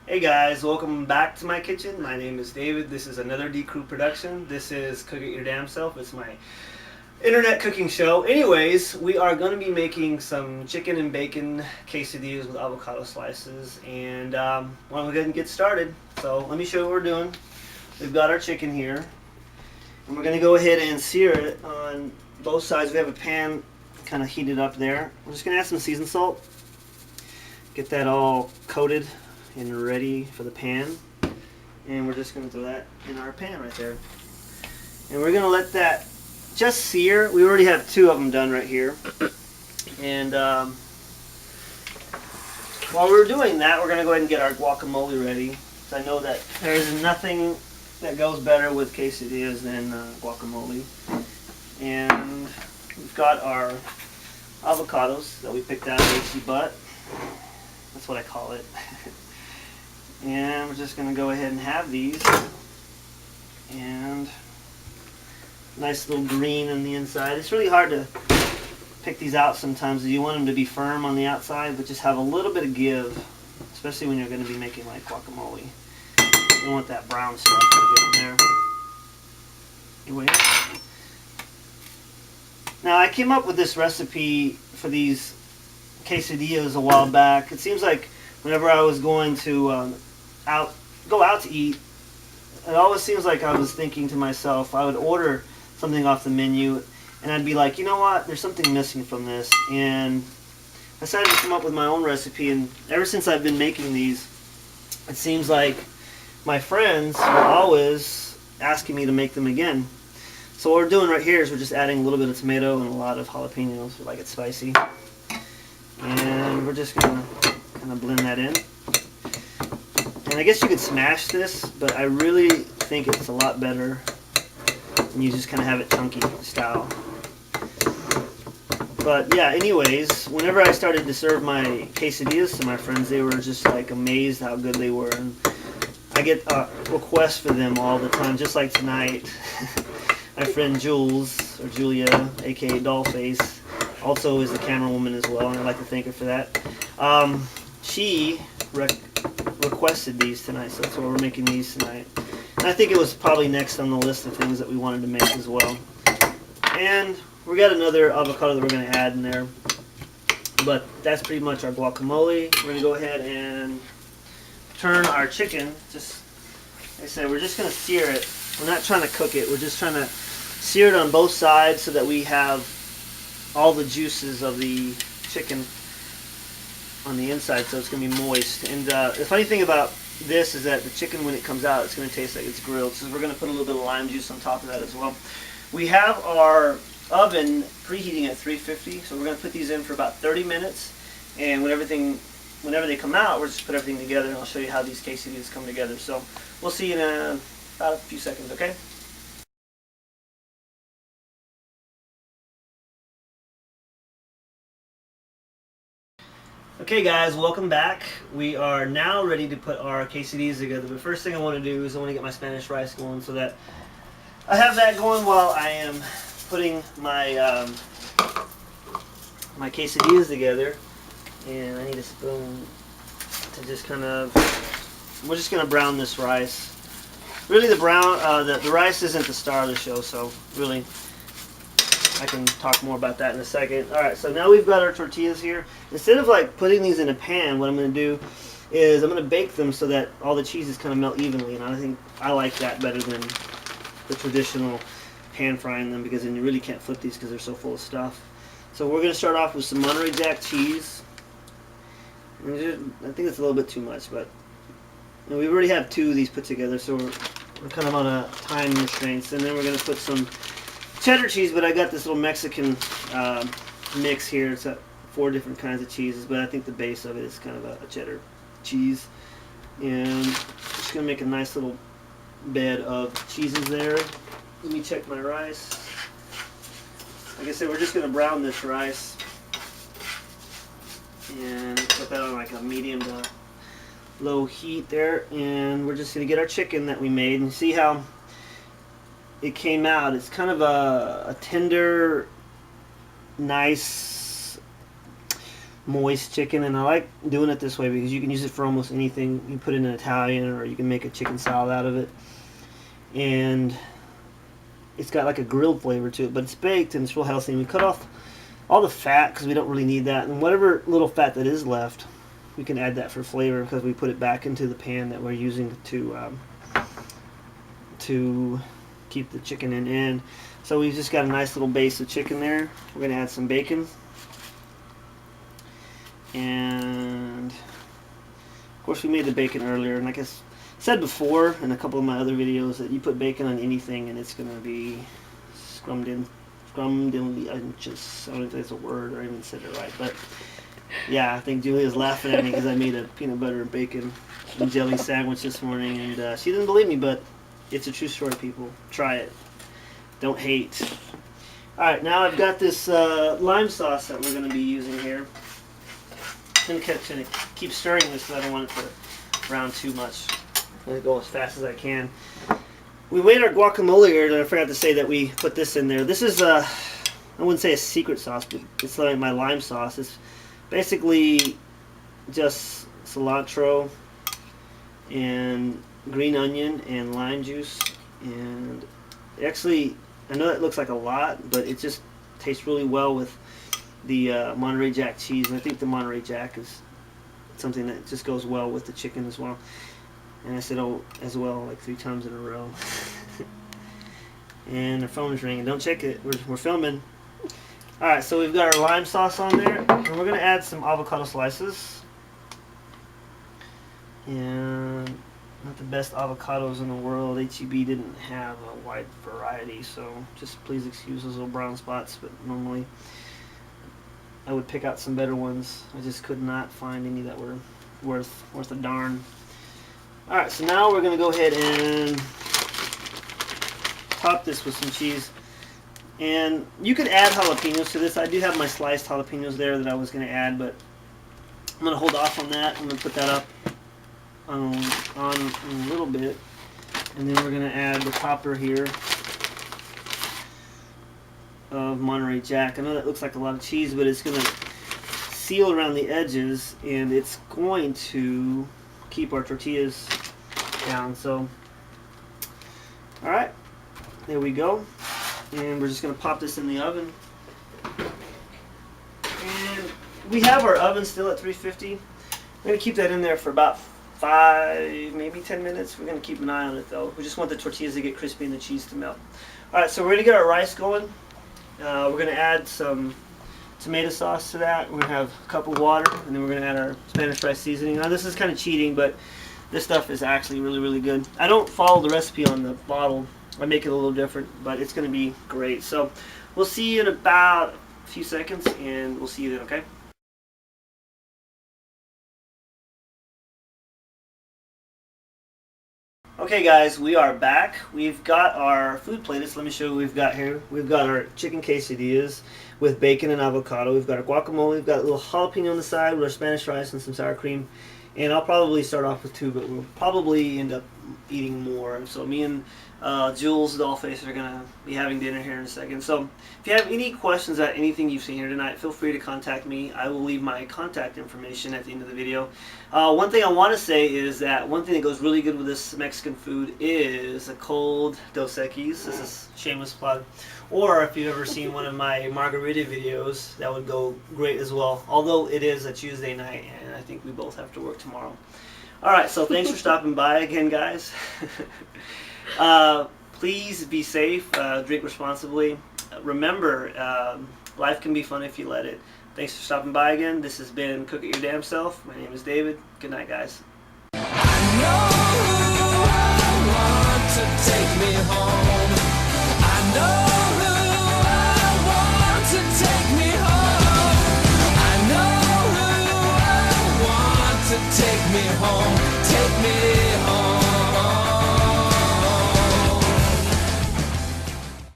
Hey guys, welcome back to my kitchen. My name is David. This is another D.Crue production. This is Cook It Your Damn Self. It's my internet cooking show. Anyways, we are going to be making some chicken and bacon quesadillas with avocado slices, and why don't we go ahead and get started. So let me show you what we're doing. We've got our chicken here, and we're going to go ahead and sear it on both sides. We have a pan kind of heated up there. We're just going to add some seasoned salt, get that all coated and ready for the pan, and we're just going to throw that in our pan right there, and we're going to let that just sear. We already have two of them done right here, and while we're doing that, we're going to go ahead and get our guacamole ready. So I know that there is nothing that goes better with quesadillas than guacamole, and we've got our avocados that we picked out of the butt. That's what I call it. And we're just going to go ahead and have these, and nice little green on the inside. It's really hard to pick these out sometimes. You want them to be firm on the outside, but just have a little bit of give, especially when you're going to be making like guacamole. You don't want that brown stuff to get in there. Anyway, now I came up with this recipe for these quesadillas a while back. It seems like whenever I was going to go out to eat, it always seems like I was thinking to myself, I would order something off the menu, and I'd be like, you know what, there's something missing from this, and I decided to come up with my own recipe. And ever since I've been making these, it seems like my friends are always asking me to make them again. So what we're doing right here is we're just adding a little bit of tomato and a lot of jalapenos. We like it spicy, and we're just going to kind of blend that in. And I guess you could smash this, but I really think it's a lot better when you just kind of have it chunky style. But yeah, anyways, whenever I started to serve my quesadillas to my friends, they were just like amazed how good they were. And I get requests for them all the time, just like tonight. My friend Jules, or Julia, aka Dollface, also is the camera woman as well, and I'd like to thank her for that. She requested these tonight, so that's why we're making these tonight. And I think it was probably next on the list of things that we wanted to make as well. And we got another avocado that we're going to add in there. But that's pretty much our guacamole. We're going to go ahead and turn our chicken. Just like I said, we're just going to sear it. We're not trying to cook it. We're just trying to sear it on both sides so that we have all the juices of the chicken on the inside, so it's going to be moist. And the funny thing about this is that the chicken, when it comes out, it's going to taste like it's grilled. So we're going to put a little bit of lime juice on top of that as well. We have our oven preheating at 350, so we're going to put these in for about 30 minutes. And whenever they come out, we'll just put everything together, and I'll show you how these quesadillas come together. So we'll see you in about a few seconds, okay? Okay guys, welcome back. We are now ready to put our quesadillas together. The first thing I want to do is I want to get my Spanish rice going, so that I have that going while I am putting my my quesadillas together. And I need a spoon to just kind of, we're just going to brown this rice. Really the rice isn't the star of the show, so really I can talk more about that in a second. Alright, so now we've got our tortillas here. Instead of like putting these in a pan, what I'm going to do is I'm going to bake them so that all the cheeses kind of melt evenly, and I think I like that better than the traditional pan frying them, because then you really can't flip these because they're so full of stuff. So we're going to start off with some Monterey Jack cheese. I think it's a little bit too much, but we already have two of these put together, so we're kind of on a time restraints. And then we're going to put some cheddar cheese, but I got this little Mexican mix here. It's 4 different kinds of cheeses, but I think the base of it is kind of a cheddar cheese. And just going to make a nice little bed of cheeses there. Let me check my rice. Like I said, we're just going to brown this rice and put that on like a medium to low heat there. And we're just going to get our chicken that we made, and see how it came out. It's kind of a tender, nice, moist chicken, and I like doing it this way because you can use it for almost anything. You can put it in an Italian, or you can make a chicken salad out of it, and it's got like a grilled flavor to it, but it's baked and it's real healthy. And we cut off all the fat because we don't really need that, and whatever little fat that is left, we can add that for flavor because we put it back into the pan that we're using to keep the chicken in. And so we've just got a nice little base of chicken there. We're going to add some bacon. And of course we made the bacon earlier, and like I said before in a couple of my other videos, that you put bacon on anything and it's going to be scrumptious. I don't know if that's a word or I even said it right, but yeah, I think Julia's laughing at me because I made a peanut butter and bacon and jelly sandwich this morning, and she didn't believe me, but it's a true story, people. Try it. Don't hate. Alright, now I've got this lime sauce that we're going to be using here. I'm going to keep stirring this because I don't want it to brown too much. I'm going to go as fast as I can. We made our guacamole here, and I forgot to say that we put this in there. This is, I wouldn't say a secret sauce, but it's like my lime sauce. It's basically just cilantro and green onion and lime juice. And actually, I know that looks like a lot, but it just tastes really well with the Monterey Jack cheese. And I think the Monterey Jack is something that just goes well with the chicken as well. And I said, oh, as well, like 3 times in a row. And our phone is ringing. Don't check it. We're filming. Alright, so we've got our lime sauce on there. And we're going to add some avocado slices. And not the best avocados in the world. H-E-B didn't have a wide variety, so just please excuse those little brown spots. But normally I would pick out some better ones. I just could not find any that were worth a darn. Alright, so now we're going to go ahead and top this with some cheese. And you could add jalapenos to this. I do have my sliced jalapenos there that I was going to add, but I'm going to hold off on that. I'm going to put that up on a little bit. And then we're going to add the topper here of Monterey Jack. I know that looks like a lot of cheese, but it's going to seal around the edges, and it's going to keep our tortillas down. So, alright, there we go. And we're just going to pop this in the oven. And we have our oven still at 350. I'm going to keep that in there for about 5, maybe 10 minutes. We're going to keep an eye on it though. We just want the tortillas to get crispy and the cheese to melt. Alright, so we're going to get our rice going. We're going to add some tomato sauce to that. We're going to have a cup of water, and then we're going to add our Spanish rice seasoning. Now this is kind of cheating, but this stuff is actually really, really good. I don't follow the recipe on the bottle. I make it a little different, but it's going to be great. So we'll see you in about a few seconds, and we'll see you then, okay? Okay guys, we are back. We've got our food plated. So let me show you what we've got here. We've got our chicken quesadillas with bacon and avocado. We've got our guacamole. We've got a little jalapeno on the side with our Spanish rice and some sour cream. And I'll probably start off with 2, but we'll probably end up eating more. So me and Jules, the Dollface, are going to be having dinner here in a second. So if you have any questions about anything you've seen here tonight, feel free to contact me. I will leave my contact information at the end of the video. One thing I want to say is that one thing that goes really good with this Mexican food is a cold Dos Equis. This is shameless plug. Or if you've ever seen one of my margarita videos, that would go great as well. Although it is a Tuesday night, and I think we both have to work tomorrow. Alright, so thanks for stopping by again, guys. Please be safe, drink responsibly. Remember, life can be fun if you let it. Thanks for stopping by again. This has been Cook It Your Damn Self. My name is David. Good night, guys. I know I want to take me home. I know